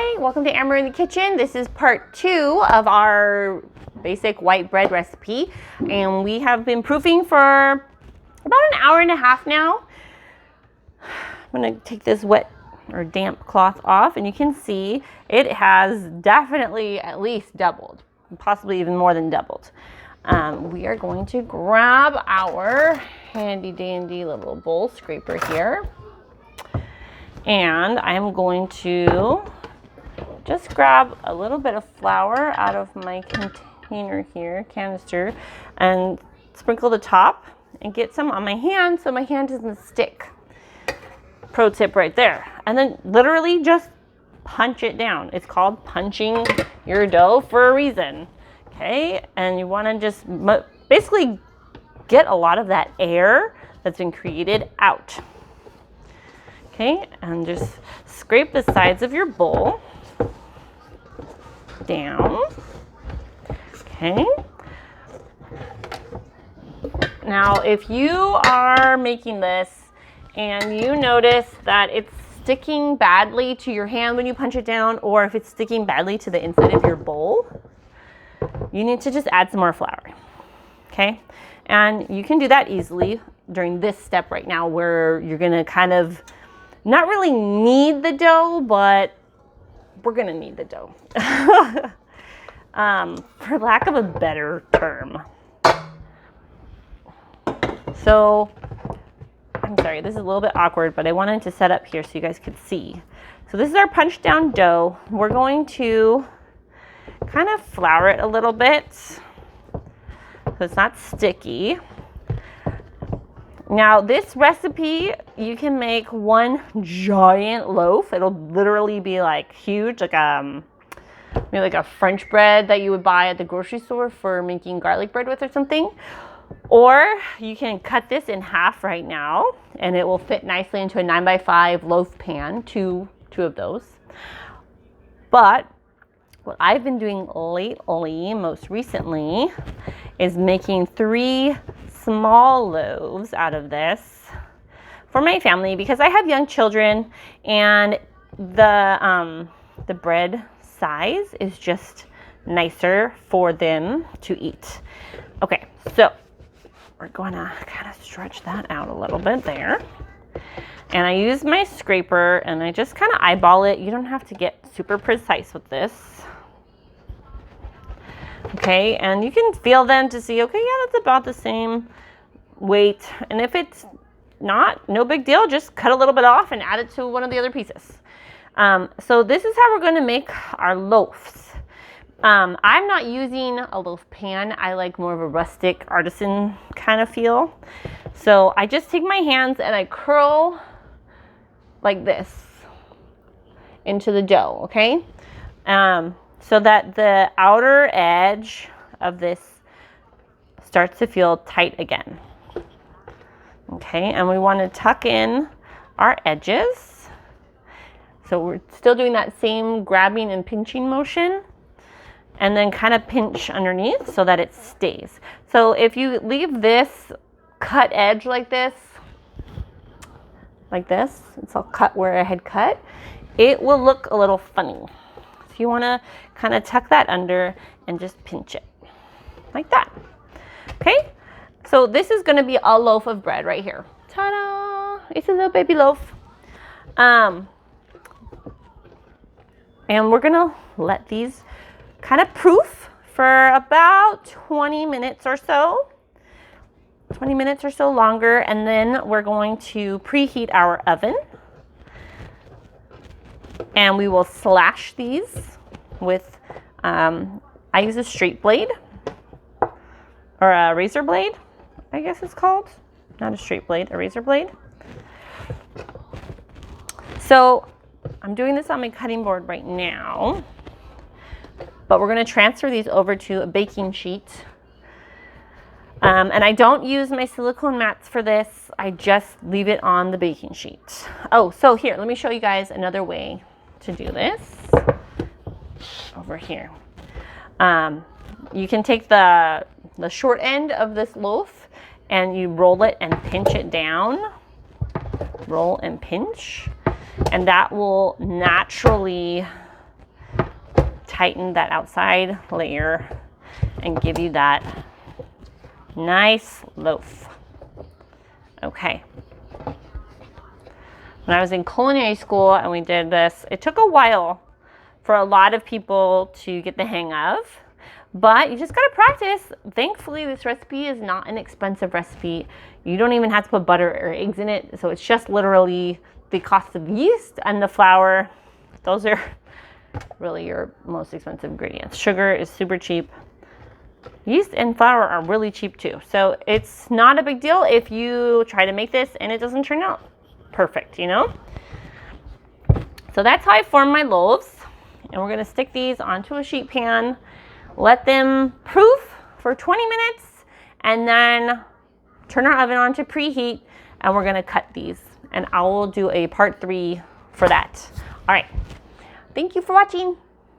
Hi, welcome to Amber in the Kitchen. This is part 2 of our basic white bread recipe, and we have been proofing for about an hour and a half now. I'm going to take this wet or damp cloth off, and you can see it has definitely at least doubled, possibly even more than doubled. We are going to grab our handy dandy little bowl scraper here, and I'm going to just grab a little bit of flour out of my container here, canister, and sprinkle the top and get some on my hand so my hand doesn't stick. Pro tip right there. And then literally just punch it down. It's called punching your dough for a reason. Okay, and you want to just basically get a lot of that air that's been created out. Okay, and just scrape the sides of your bowl down. Okay. Now, if you are making this and you notice that it's sticking badly to your hand when you punch it down, or if it's sticking badly to the inside of your bowl, you need to just add some more flour. Okay? And you can do that easily during this step right now, where you're going to kind of not really knead the dough, but we're going to knead the dough. For lack of a better term. So, I'm sorry, this is a little bit awkward, but I wanted to set up here so you guys could see. So this is our punch down dough. We're going to kind of flour it a little bit so it's not sticky. Now, this recipe, you can make one giant loaf. It'll literally be like huge, like maybe like a French bread that you would buy at the grocery store for making garlic bread with or something. Or you can cut this in half right now, and it will fit nicely into a 9x5 loaf pan, two of those. But what I've been doing lately, most recently, is making 3 small loaves out of this for my family, because I have young children and the bread size is just nicer for them to eat. Okay, so we're going to kind of stretch that out a little bit there. And I use my scraper and I just kind of eyeball it. You don't have to get super precise with this. Okay, and you can feel them to see, okay, yeah, that's about the same weight. And if it's not, no big deal, just cut a little bit off and add it to one of the other pieces. So this is how we're going to make our loaves. I'm not using a loaf pan. I like more of a rustic artisan kind of feel. So I just take my hands and I curl like this into the dough, okay? So that the outer edge of this starts to feel tight again. Okay, and we want to tuck in our edges. So we're still doing that same grabbing and pinching motion, and then kind of pinch underneath so that it stays. So if you leave this cut edge like this, it's all cut where I had cut, it will look a little funny. So you want to kind of tuck that under and just pinch it like that. Okay, so this is going to be a loaf of bread right here. Ta-da! It's a little baby loaf. And we're going to let these kind of proof for about 20 minutes or so. 20 minutes or so longer, and then we're going to preheat our oven. And we will slash these with, I use a straight blade, or a razor blade, I guess it's called. Not a straight blade, a razor blade. So I'm doing this on my cutting board right now, but we're going to transfer these over to a baking sheet. And I don't use my silicone mats for this. I just leave it on the baking sheet. Oh, so here, let me show you guys another way to do this. Over here. You can take the short end of this loaf and you roll it and pinch it down. Roll and pinch. And that will naturally tighten that outside layer and give you that nice loaf. Okay. When I was in culinary school and we did this, it took a while for a lot of people to get the hang of, but you just gotta practice. Thankfully, this recipe is not an expensive recipe. You don't even have to put butter or eggs in it, so it's just literally the cost of yeast and the flour. Those are really your most expensive ingredients. Sugar is super cheap. Yeast and flour are really cheap too. So it's not a big deal if you try to make this and it doesn't turn out perfect, you know? So that's how I form my loaves. And we're gonna stick these onto a sheet pan, let them proof for 20 minutes, and then turn our oven on to preheat, and we're gonna cut these. And I will do a part 3 for that. All right, thank you for watching.